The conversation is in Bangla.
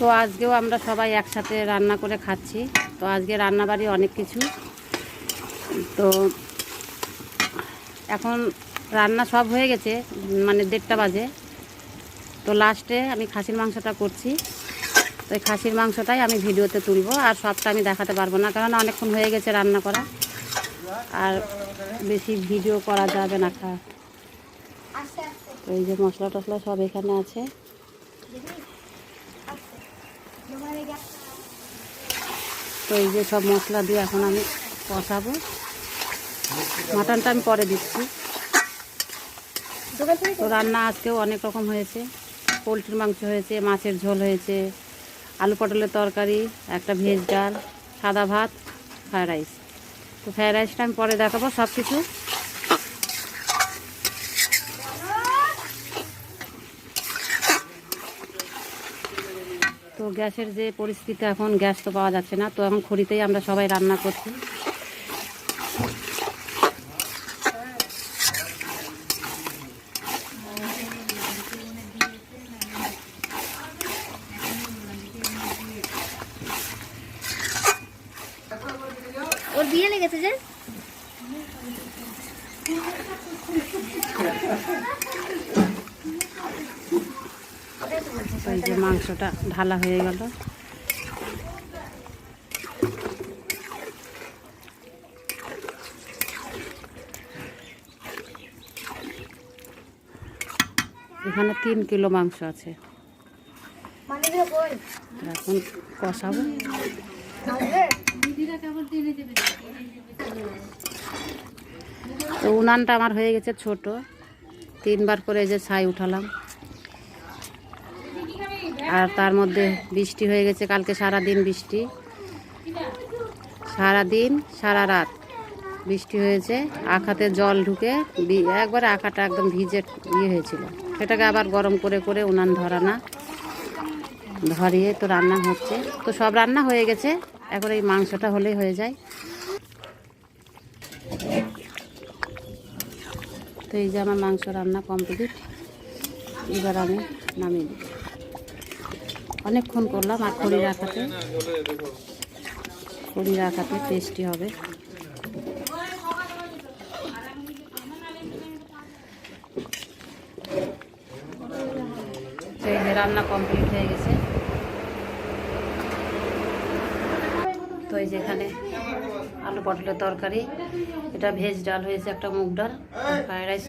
তো আজকেও আমরা সবাই একসাথে রান্না করে খাচ্ছি। তো আজকে রান্নাবাড়ি অনেক কিছু। তো এখন রান্না সব হয়ে গেছে, মানে 1:30 বাজে। তো লাস্টে আমি খাসির মাংসটা করছি। তো এই খাসির মাংসটাই আমি ভিডিওতে তুলবো, আর সবটা আমি দেখাতে পারবো না, কারণ অনেকক্ষণ হয়ে গেছে রান্না করা, আর বেশি ভিডিও করা যাবে না। তো এই যে মশলা টশলা সব এখানে আছে। তো এই যে সব মশলা দিয়ে এখন আমি কষাবো। মাটনটা আমি পরে দিচ্ছি। তো রান্না আজকেও অনেক রকম হয়েছে। পোলট্রির মাংস হয়েছে, মাছের ঝোল হয়েছে, আলু পটলের তরকারি, একটা ভেজ ডাল, সাদা ভাত, ফ্রায়েড রাইস। তো ফ্রায়েড রাইসটা আমি পরে দেখাবো সব কিছু। তো গ্যাসের যে পরিস্থিতি, এখন গ্যাস তো পাওয়া যাচ্ছে না, তো এখন খড়িতেই আমরা সবাই রান্না করছি। ওর বিয়ে লেগেছে যে এই যে মাংসটা ঢালা হয়ে গেল। এখানে 3 কিলো মাংস আছে। এখন কষাবো। তো উনানটা আমার হয়ে গেছে ছোট, 3বার করে এই যে ছাই উঠালাম। আর তার মধ্যে বৃষ্টি হয়ে গেছে, কালকে সারা দিন বৃষ্টি, সারা দিন সারা রাত বৃষ্টি হয়েছে। আখাতে জল ঢুকে একবারে আখাটা একদম ভিজে হয়েছিল। সেটাকে আবার গরম করে করে উনান ধরিয়ে তো রান্না হচ্ছে। তো সব রান্না হয়ে গেছে, এখন এই মাংসটা হলেই হয়ে যায়। তো এই যে আমার মাংস রান্না কমপ্লিট। এবার আমি নামিয়ে দিই। অনেকক্ষণ করলাম, আর খড়ি রাখাতে টেস্টি হবে। তো এই যে রান্না কমপ্লিট হয়ে গেছে। তো এই যে এখানে আলু পটলের তরকারি, এটা ভেজ ডাল হয়েছে, একটা মুগ ডাল, ফ্রায়েড রাইস।